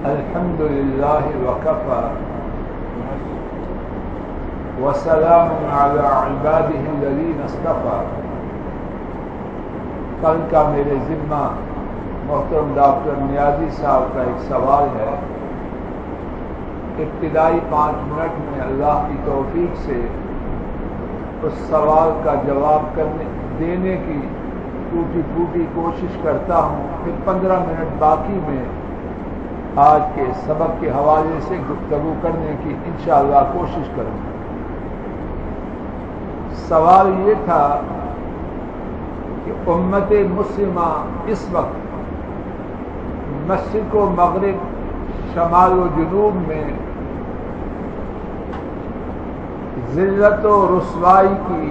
الحمد للہ وکفى وسلام علی عباده الذین اصطفى۔ کل کا میرے ذمہ محترم ڈاکٹر نیازی صاحب کا ایک سوال ہے۔ ابتدائی 5 منٹ میں اللہ کی توفیق سے اس سوال کا جواب دینے کی ٹوٹی پھوٹی کوشش کرتا ہوں، پھر 15 منٹ باقی میں آج کے سبق کے حوالے سے گفتگو کرنے کی انشاءاللہ کوشش کروں گا۔ سوال یہ تھا کہ امت مسلمہ اس وقت مشرق و مغرب، شمال و جنوب میں ذلت و رسوائی کی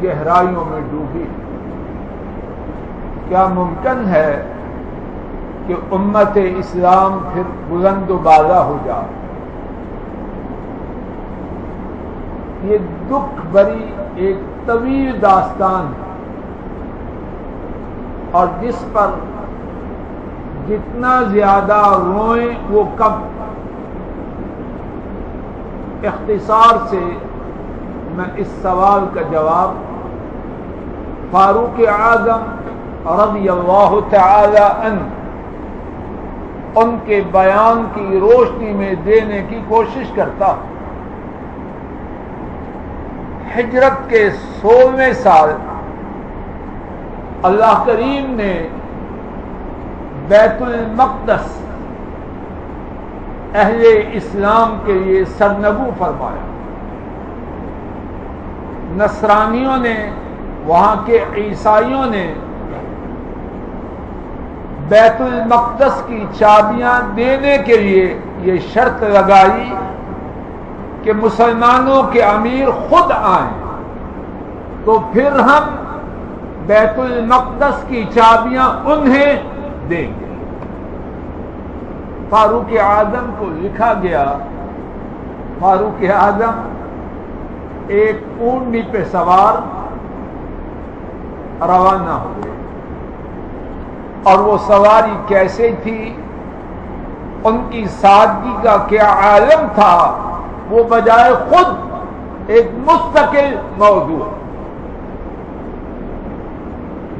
گہرائیوں میں ڈوبی۔ کیا ممکن ہے کہ امت اسلام پھر بلند و بالا ہو جائے؟ یہ دکھ بری ایک طویل داستان ہے، اور جس پر جتنا زیادہ روئیں وہ کم۔ اختصار سے میں اس سوال کا جواب فاروق اعظم رضی اللہ تعالی عنہ ان کے بیان کی روشنی میں دینے کی کوشش کرتا ہوں۔ ہجرت کے 16ویں سال اللہ کریم نے بیت المقدس اہل اسلام کے لیے سرنگو فرمایا۔ نصرانیوں نے، وہاں کے عیسائیوں نے بیت المقدس کی چابیاں دینے کے لیے یہ شرط لگائی کہ مسلمانوں کے امیر خود آئیں تو پھر ہم بیت المقدس کی چابیاں انہیں دیں گے۔ فاروق اعظم کو لکھا گیا۔ فاروق اعظم ایک اونٹنی پہ سوار روانہ ہوئے، اور وہ سواری کیسے تھی، ان کی سادگی کا کیا عالم تھا، وہ بجائے خود ایک مستقل موضوع۔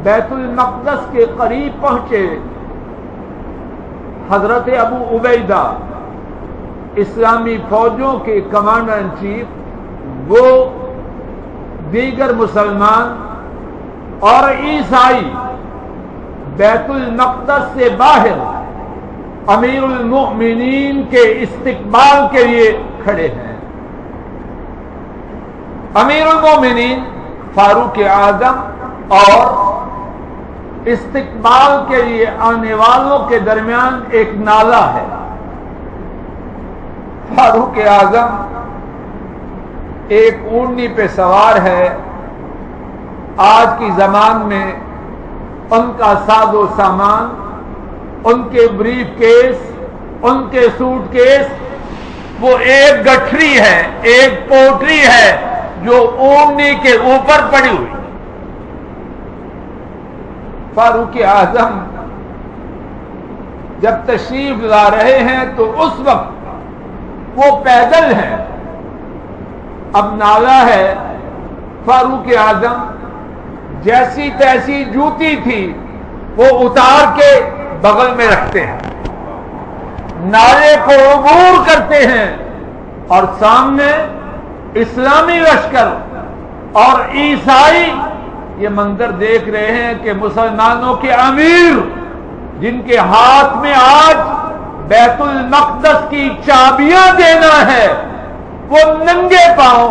بیت المقدس کے قریب پہنچے، حضرت ابو عبیدہ اسلامی فوجوں کے کمانڈر ان چیف، وہ دیگر مسلمان اور عیسائی بیت المقدس سے باہر امیر المؤمنین کے استقبال کے لیے کھڑے ہیں۔ امیر المؤمنین فاروق اعظم اور استقبال کے لیے آنے والوں کے درمیان ایک نالہ ہے۔ فاروق اعظم ایک اونٹنی پہ سوار ہے۔ آج کی زمان میں ان کا ساز و سامان، ان کے بریف کیس، ان کے سوٹ کیس وہ ایک گٹھری ہے، ایک پوٹری ہے جو اونٹنی کے اوپر پڑی ہوئی۔ فاروق اعظم جب تشریف لا رہے ہیں تو اس وقت وہ پیدل ہیں۔ اب نالہ ہے، فاروق اعظم جیسی تیسی جوتی تھی وہ اتار کے بغل میں رکھتے ہیں، نالے کو عبور کرتے ہیں، اور سامنے اسلامی لشکر اور عیسائی یہ منظر دیکھ رہے ہیں کہ مسلمانوں کے امیر، جن کے ہاتھ میں آج بیت المقدس کی چابیاں دینا ہے، وہ ننگے پاؤں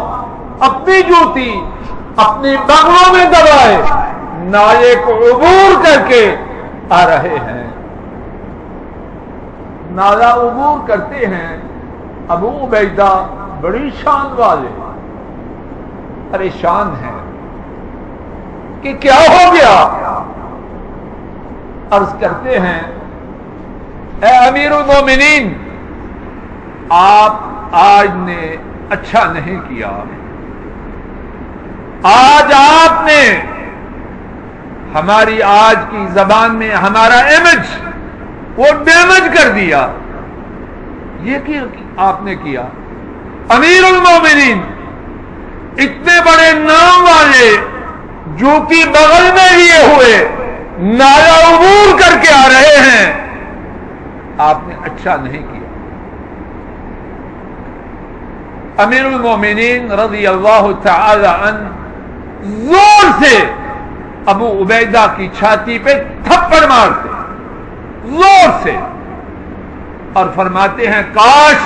اپنی جوتی اپنی بغلوں میں دبائے نالے کو عبور کر کے آ رہے ہیں۔ نالہ عبور کرتے ہیں۔ ابو عبیدہ بڑی شان والے پریشان ہیں کہ کیا ہو گیا۔ عرض کرتے ہیں، اے امیر المومنین، آپ آج نے اچھا نہیں کیا۔ آج آپ نے ہماری آج کی زبان میں ہمارا امیج وہ ڈیمیج کر دیا۔ یہ کہ آپ نے کیا؟ امیر المومنین اتنے بڑے نام والے جو کہ بغل میں لیے ہوئے نالا عبور کر کے آ رہے ہیں، آپ نے اچھا نہیں کیا۔ امیر المومنین رضی اللہ تعالی عنہ زور سے ابو عبیدہ کی چھاتی پہ تھپڑ مارتے زور سے اور فرماتے ہیں کاش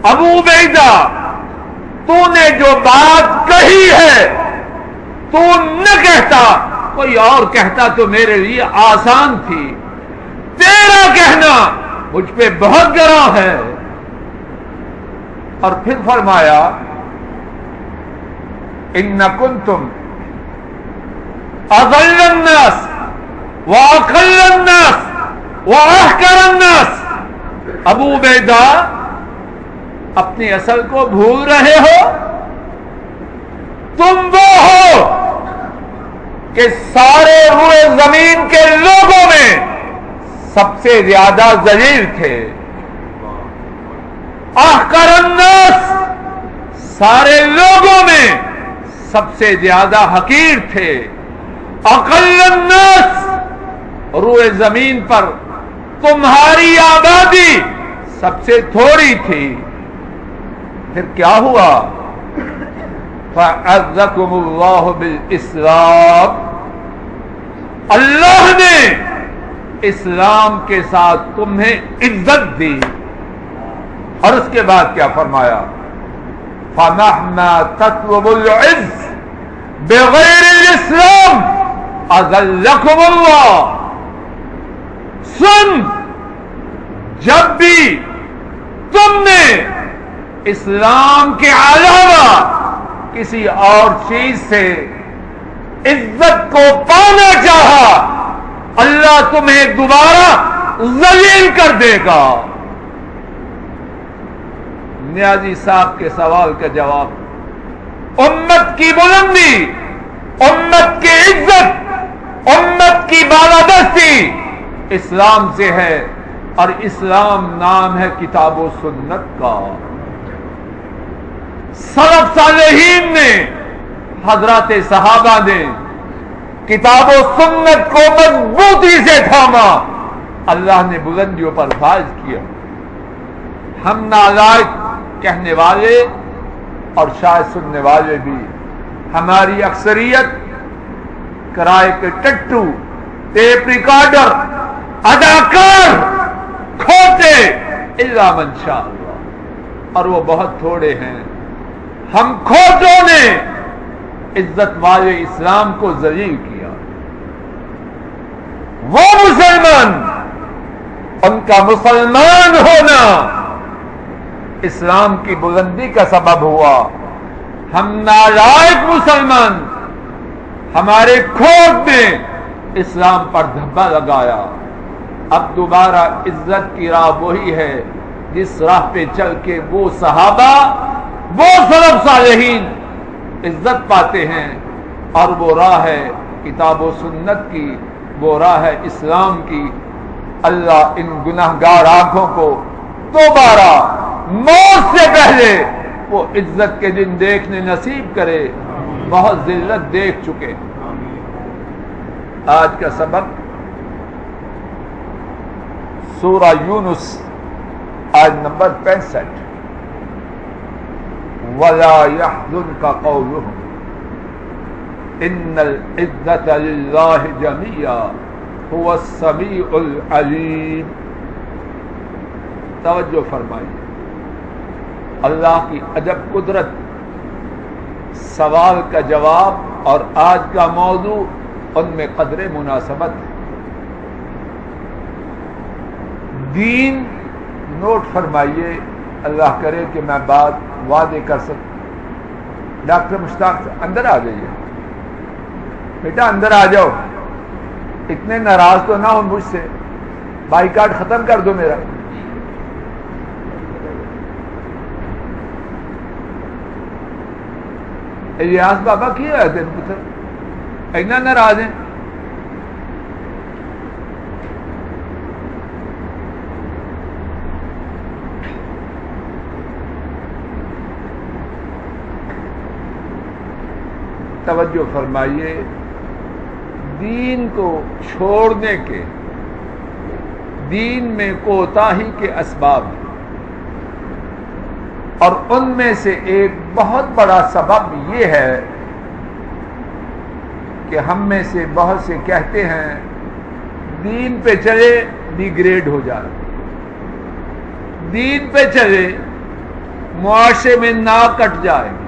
ابو عبیدہ تو نے جو بات کہی ہے تو نہ کہتا، کوئی اور کہتا تو میرے لیے آسان تھی، تیرا کہنا مجھ پہ بہت گراں ہے۔ اور پھر فرمایا ان کنتم اضل الناس واقل الناس واحقر الناس، ابو عبیدہ اپنی اصل کو بھول رہے ہو، تم وہ ہو کہ سارے روئے زمین کے لوگوں میں سب سے زیادہ ذلیل تھے، احقر الناس سارے لوگوں میں سب سے زیادہ حقیر تھے، اقل الناس روئے زمین پر تمہاری آبادی سب سے تھوڑی تھی۔ پھر کیا ہوا؟ فَأَعَزَّكُمُ اللَّهُ بِالْإِسْلَامِ، اللہ نے اسلام کے ساتھ تمہیں عزت دی۔ اور اس کے بعد کیا فرمایا؟ فَمَهْمَا تَطْلُبُ الْعِزَّ بِغَيْرِ الْإِسْلَامِ أَذَلَّكُمُ اللَّهُ۔ سن، جب بھی تم نے اسلام کے علاوہ کسی اور چیز سے عزت کو پانا چاہا، اللہ تمہیں دوبارہ ذلیل کر دے گا۔ نیازی صاحب کے سوال کا جواب، امت کی بلندی، امت کی عزت، امت کی بالادستی اسلام سے ہے، اور اسلام نام ہے کتاب و سنت کا۔ سلف صالحین نے، حضرات صحابہ نے کتاب و سنت کو مضبوطی سے تھاما، اللہ نے بلندیوں پر فائز کیا۔ ہم نالائق کہنے والے اور شاید سننے والے بھی، ہماری اکثریت کرائے کے ٹٹو، ٹیپ ریکارڈر، اداکار، کھوتے الا من شاء اللہ، اور وہ بہت تھوڑے ہیں۔ ہم کھوتوں نے عزت والے اسلام کو ذلیل کیا۔ وہ مسلمان، ان کا مسلمان ہونا اسلام کی بلندی کا سبب ہوا۔ ہم نالائق مسلمان، ہمارے کھوٹ نے اسلام پر دھبا لگایا۔ اب دوبارہ عزت کی راہ وہی ہے جس راہ پہ چل کے وہ صحابہ، وہ سلف صالحین عزت پاتے ہیں، اور وہ راہ ہے کتاب و سنت کی، وہ راہ ہے اسلام کی۔ اللہ ان گناہگار آنکھوں کو دوبارہ موت سے پہلے وہ عزت کے دن دیکھنے نصیب کرے۔ بہت ذلت دیکھ چکے۔ آج کا سبق سورہ یونس آیت نمبر 65، وَلَا يَحْزُنْكَ قَوْلُهُمْ إِنَّ الْعِزَّةَ لِلَّهِ جَمِيعًا هُوَ السَّمِيعُ الْعَلِيمُ۔ توجہ فرمائیے، اللہ کی عجب قدرت۔ سوال کا جواب اور آج کا موضوع ان میں قدر مناسبت ہے۔ دین نوٹ فرمائیے، اللہ کرے کہ میں بات واضح کر سکوں۔ ڈاکٹر مشتاق اندر آ جائیے، بیٹا اندر آ جاؤ، اتنے ناراض تو نہ ہو مجھ سے، بائیکاٹ ختم کر دو میرا۔ الیاس بابا کی ہے دن پتر اینا ناراض ہیں؟ توجہ فرمائیے، دین کو چھوڑنے کے، دین میں کوتاہی کے اسباب ہیں، اور ان میں سے ایک بہت بڑا سبب یہ ہے کہ ہم میں سے بہت سے کہتے ہیں دین پہ چلے ڈی گریڈ ہو جائے، دین پہ چلے معاشرے میں نا کٹ جائے گی،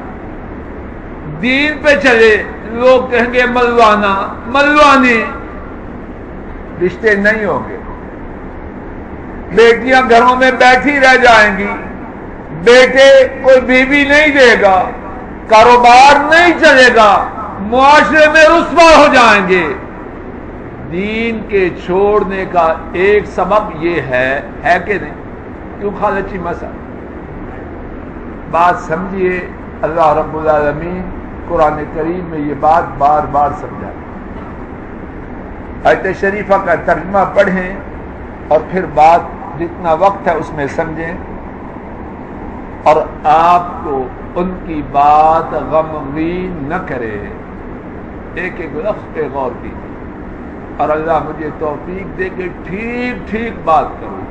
دین پہ چلے لوگ کہیں گے ملوانا ملوانی، رشتے نہیں ہوں گے، بیٹیاں گھروں میں بیٹھی رہ جائیں گی، بیٹے کوئی بیوی نہیں دے گا، کاروبار نہیں چلے گا، معاشرے میں رسوا ہو جائیں گے۔ دین کے چھوڑنے کا ایک سبب یہ ہے کہ نہیں؟ کیوں خالچی مسئلہ؟ بات سمجھیے، اللہ رب العالمین قرآن کریم میں یہ بات بار بار سمجھا۔ آیت شریفہ کا ترجمہ پڑھیں اور پھر بات جتنا وقت ہے اس میں سمجھیں، اور آپ کو ان کی بات غمگین نہ کرے، ایک ایک لفظ پہ غور کیجیے، اور اللہ مجھے توفیق دے کہ ٹھیک ٹھیک بات کروں۔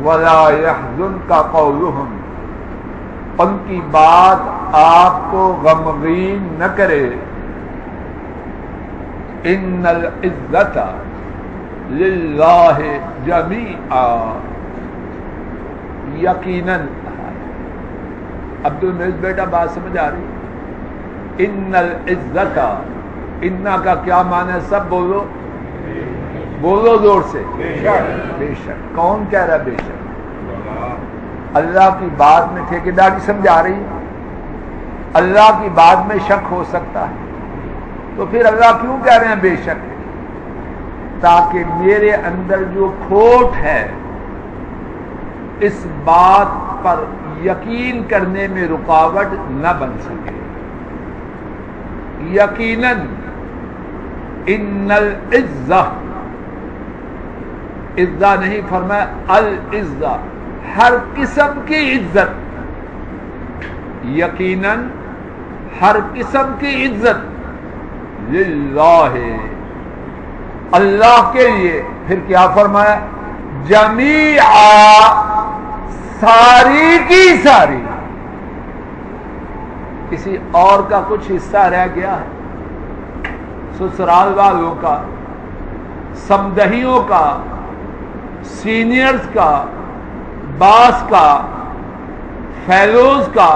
وَلَا يَحْزُنْكَ قَوْلُهُمْ، ان کی بات آپ کو غمگین نہ کرے۔ إِنَّ الْعِزَّةَ لِلَّهِ جَمِيعًا، یقیناً عبد المجید بیٹا بات سمجھ آ رہی؟ ان العزت، ان کا کیا معنی ہے؟ سب بولو، بولو زور سے، بے شک۔ کون کہہ رہا بے شک؟ اللہ کی بات میں ٹھیکیداری سمجھ آ رہی؟ اللہ کی بات میں شک ہو سکتا ہے تو پھر اللہ کیوں کہہ رہے ہیں بے شک؟ تاکہ میرے اندر جو کھوٹ ہے اس بات پر یقین کرنے میں رکاوٹ نہ بن سکے۔ یقیناً ان العزہ، عزہ نہیں فرمایا العزہ، ہر قسم کی عزت، یقیناً ہر قسم کی عزت للہ، اللہ کے لیے۔ پھر کیا فرمایا؟ جمیعا، ساری کی ساری۔ کسی اور کا کچھ حصہ رہ گیا ہے؟ سسرال والوں کا، سمدہیوں کا، سینئرز کا، باس کا، فیلوز کا،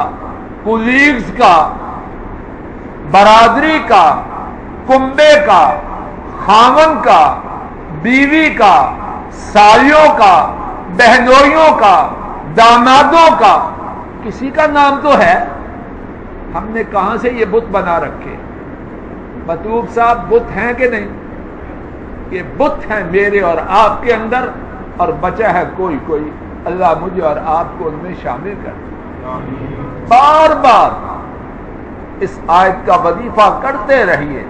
کولیگز کا، برادری کا، کنبے کا، خاون کا، بیوی کا، سالیوں کا، بہنوئیوں کا، دامادوں کا، کسی کا نام تو ہے۔ ہم نے کہاں سے یہ بت بنا رکھے؟ مطلوب صاحب بت ہیں کہ نہیں؟ یہ بت ہیں میرے اور آپ کے اندر، اور بچا ہے کوئی کوئی، اللہ مجھے اور آپ کو ان میں شامل کر۔ بار بار اس آیت کا وظیفہ کرتے رہیے،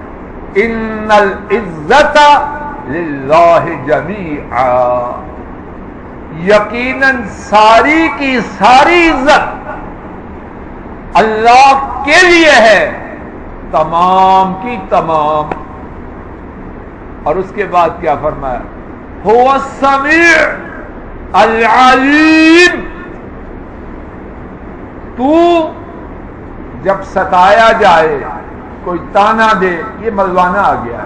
ان العزت للہ جمیعا، یقیناً ساری کی ساری عزت اللہ کے لیے ہے، تمام کی تمام۔ اور اس کے بعد کیا فرمایا؟ هو السمیع العلیم، تو جب ستایا جائے، کوئی تانا دے، یہ ملوانا آ گیا،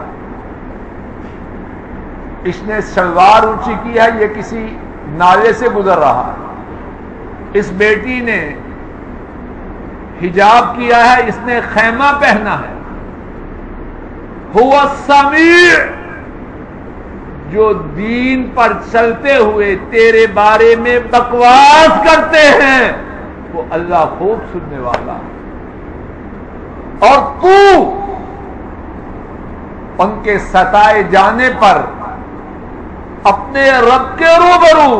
اس نے سلوار اونچی کی ہے، یہ کسی نالے سے گزر رہا ہے، اس بیٹی نے حجاب کیا ہے، اس نے خیمہ پہنا ہے۔ هو السمیع، جو دین پر چلتے ہوئے تیرے بارے میں بکواس کرتے ہیں وہ اللہ خوب سننے والا، اور تو ان کے ستائے جانے پر اپنے رب کے روبرو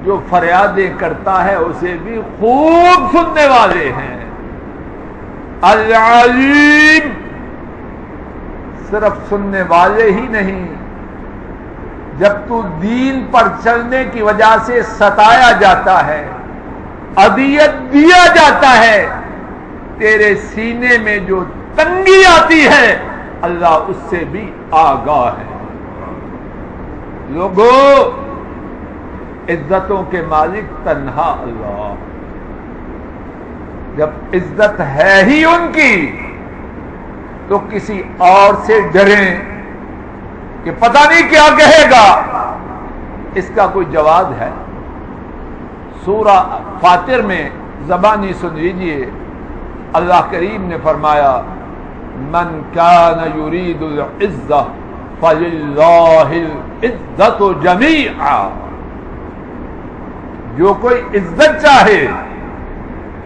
جو فریادیں کرتا ہے اسے بھی خوب سننے والے ہیں۔ العلیم، صرف سننے والے ہی نہیں، جب تو دین پر چلنے کی وجہ سے ستایا جاتا ہے، اذیت دیا جاتا ہے، تیرے سینے میں جو تنگی آتی ہے اللہ اس سے بھی آگاہ ہے۔ لوگوں، عزتوں کے مالک تنہا اللہ، جب عزت ہے ہی ان کی تو کسی اور سے ڈریں کہ پتہ نہیں کیا کہے گا، اس کا کوئی جواز ہے؟ سورہ فاطر میں زبانی سن لیجئے، اللہ کریم نے فرمایا من کان یرید العزہ فللہ العزت جمیعا، جو کوئی عزت چاہے۔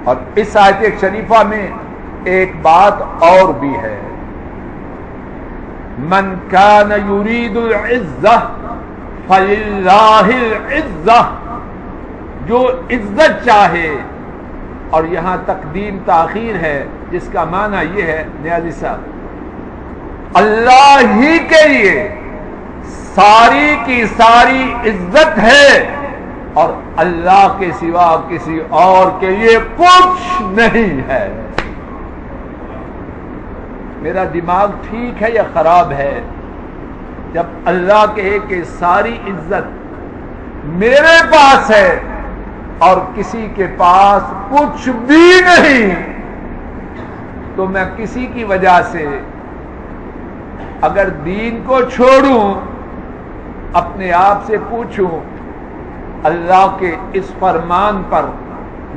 اور اس آیت شریفہ میں ایک بات اور بھی ہے، من کان یرید العزہ فللہ العزہ، جو عزت چاہے، اور یہاں تقدیم تاخیر ہے جس کا معنی یہ ہے نیازی صاحب، اللہ ہی کے لیے ساری کی ساری عزت ہے اور اللہ کے سوا کسی اور کے لیے کچھ نہیں ہے۔ میرا دماغ ٹھیک ہے یا خراب ہے؟ جب اللہ کہے کہ ساری عزت میرے پاس ہے اور کسی کے پاس کچھ بھی نہیں، تو میں کسی کی وجہ سے اگر دین کو چھوڑوں، اپنے آپ سے پوچھوں اللہ کے اس فرمان پر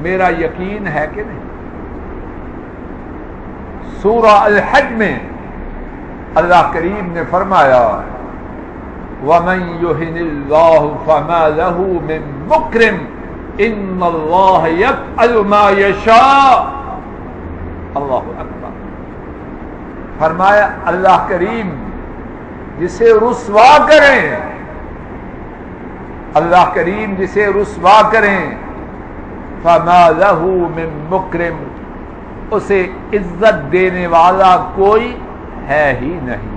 میرا یقین ہے کہ نہیں؟ سورہ الحج میں اللہ کریم نے فرمایا وَمَن يُهِنِ اللَّهُ فَمَا لَهُ مِن مُكْرِمٍ إِنَّ اللَّهَ يَفْعَلُ مَا يَشَاءُ۔ اللہ اکبر۔ فرمایا اللہ کریم جسے رسوا کریں، اللہ کریم جسے رسوا کریں، فَمَا لَهُ مِن مُكْرِمٍ، اسے عزت دینے والا کوئی ہے ہی نہیں۔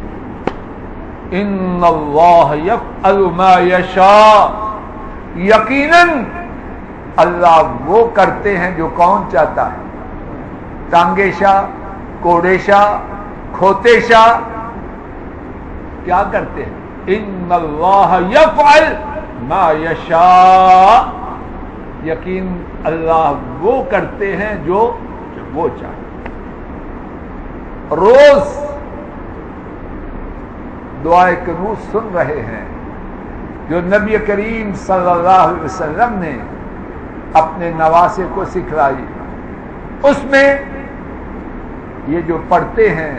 ان اللہ یفعل ما یشاء، یقیناً اللہ وہ کرتے ہیں جو کون چاہتا ہے۔ ٹانگے شاہ، کوڑے شاہ، کھوتے شاہ کیا کرتے ہیں؟ ان اللہ یفعل ما یشاء، یقین اللہ وہ کرتے ہیں جو وہ چاہتے۔ روز دعائے کنوز سن رہے ہیں جو نبی کریم صلی اللہ علیہ وسلم نے اپنے نواسے کو سکھلائی، اس میں یہ جو پڑھتے ہیں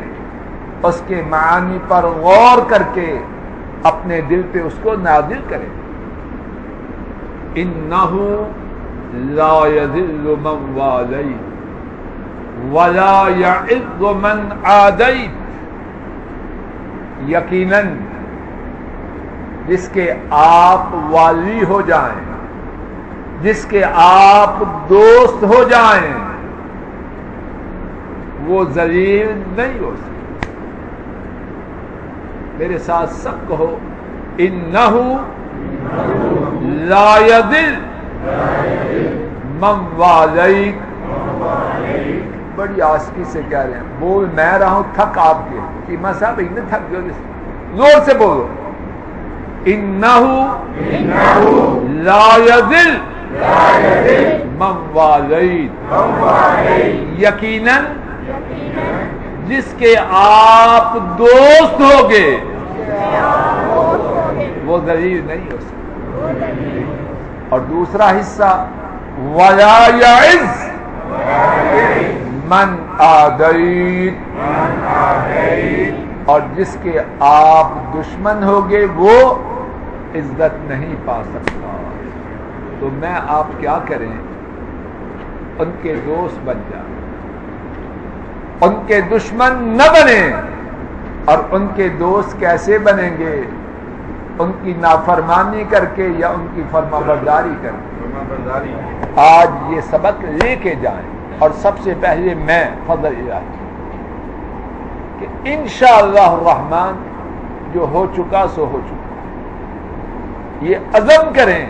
اس کے معانی پر غور کر کے اپنے دل پہ اس کو نازل کریں۔ انہ لا یذل من والیت ولا یعز من عادیت، یقیناً جس کے آپ والی ہو جائیں، جس کے آپ دوست ہو جائیں، وہ ذلیل نہیں ہو سکتے۔ میرے ساتھ سب کہو انہ لا یذل من والیت۔ بڑی آسکی سے کہہ رہے ہیں، بول میں رہا ہوں، تھک آپ کے قیمہ صاحب اتنے تھک گئے، زور سے بولو انہ لا یذل من والیت، یقیناً جس کے آپ دوست ہوگے وہ ذلیل نہیں ہو سکتے۔ اور دوسرا حصہ ولا یعز من عادیت، اور جس کے آپ دشمن ہوگے وہ عزت نہیں پا سکتا۔ تو میں آپ کیا کریں؟ ان کے دوست بن جائیں، ان کے دشمن نہ بنیں۔ اور ان کے دوست کیسے بنیں گے؟ ان کی نافرمانی کر کے یا ان کی فرما برداری کر کے۔ آج یہ سبق لے کے جائیں، اور سب سے پہلے میں فضل الہی کہ انشاءاللہ الرحمن جو ہو چکا سو ہو چکا، یہ عزم کریں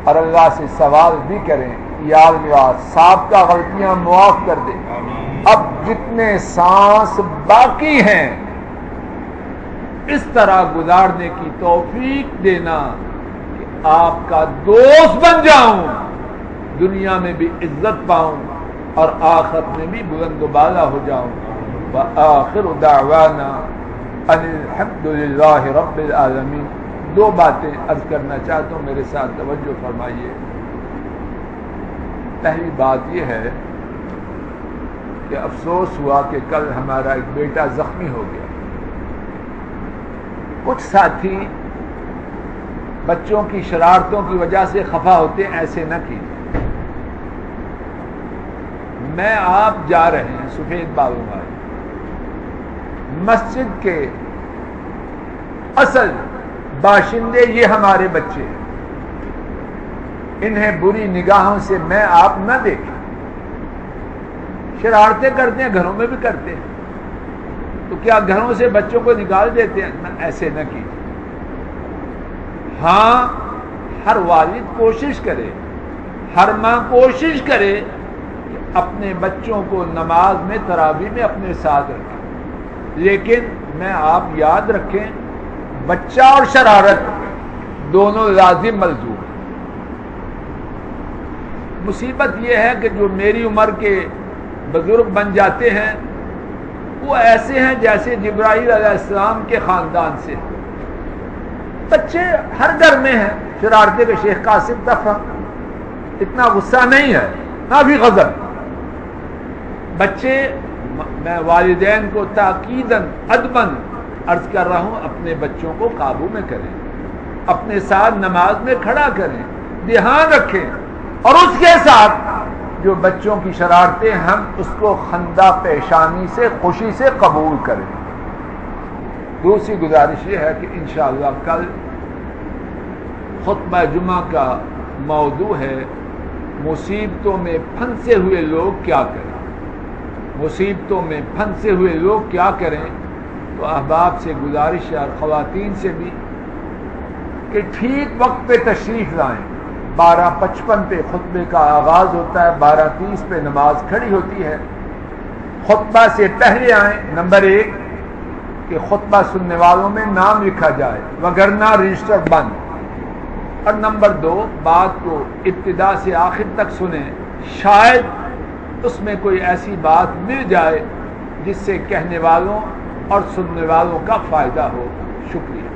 اور اللہ سے سوال بھی کریں یا اللہ سابقہ غلطیاں معاف کر دیں، اب جتنے سانس باقی ہیں اس طرح گزارنے کی توفیق دینا کہ آپ کا دوست بن جاؤں، دنیا میں بھی عزت پاؤں اور آخرت میں بھی بلند و بالا ہو جاؤں۔ وآخر دعوانا ان الحمد للہ رب العالمین۔ دو باتیں عرض کرنا چاہتا ہوں، میرے ساتھ توجہ فرمائیے۔ پہلی بات یہ ہے کہ افسوس ہوا کہ کل ہمارا ایک بیٹا زخمی ہو گیا۔ کچھ ساتھی بچوں کی شرارتوں کی وجہ سے خفا ہوتے ہیں، ایسے نہ کیجیے۔ میں آپ جا رہے ہیں سفید بالوں والے، مسجد کے اصل باشندے یہ ہمارے بچے ہیں، انہیں بری نگاہوں سے میں آپ نہ دیکھیں۔ شرارتیں کرتے ہیں، گھروں میں بھی کرتے ہیں، تو کیا گھروں سے بچوں کو نکال دیتے ہیں؟ ایسے نہ کیجیے۔ ہاں، ہر والد کوشش کرے، ہر ماں کوشش کرے کہ اپنے بچوں کو نماز میں تراویح میں اپنے ساتھ رکھیں، لیکن میں آپ یاد رکھیں بچہ اور شرارت دونوں لازم ملزوم ہیں۔ مصیبت یہ ہے کہ جو میری عمر کے بزرگ بن جاتے ہیں وہ ایسے ہیں جیسے جبرائیل علیہ السلام کے خاندان سے۔ بچے ہر گھر میں ہیں، شرارتیں کے شیخ قاسم دفعہ اتنا غصہ نہیں ہے، نہ بھی غضب۔ بچے، میں والدین کو تاکیداً ادباً عرض کر رہا ہوں، اپنے بچوں کو قابو میں کریں، اپنے ساتھ نماز میں کھڑا کریں، دھیان رکھیں، اور اس کے ساتھ جو بچوں کی شرارتیں ہم اس کو خندہ پیشانی سے خوشی سے قبول کریں۔ دوسری گزارش یہ ہے کہ انشاءاللہ کل خطبہ جمعہ کا موضوع ہے مصیبتوں میں پھنسے ہوئے لوگ کیا کریں۔ مصیبتوں میں پھنسے ہوئے لوگ کیا کریں؟ تو احباب سے گزارش ہے اور خواتین سے بھی کہ ٹھیک وقت پہ تشریف لائیں۔ 12:55 پہ خطبے کا آغاز ہوتا ہے، 12:30 پہ نماز کھڑی ہوتی ہے۔ خطبہ سے پہلے آئیں۔ نمبر 1 کہ خطبہ سننے والوں میں نام لکھا جائے، وگرنہ رجسٹر بند۔ اور نمبر 2 بات کو ابتدا سے آخر تک سنیں، شاید اس میں کوئی ایسی بات مل جائے جس سے کہنے والوں اور سننے والوں کا فائدہ ہو۔ شکریہ۔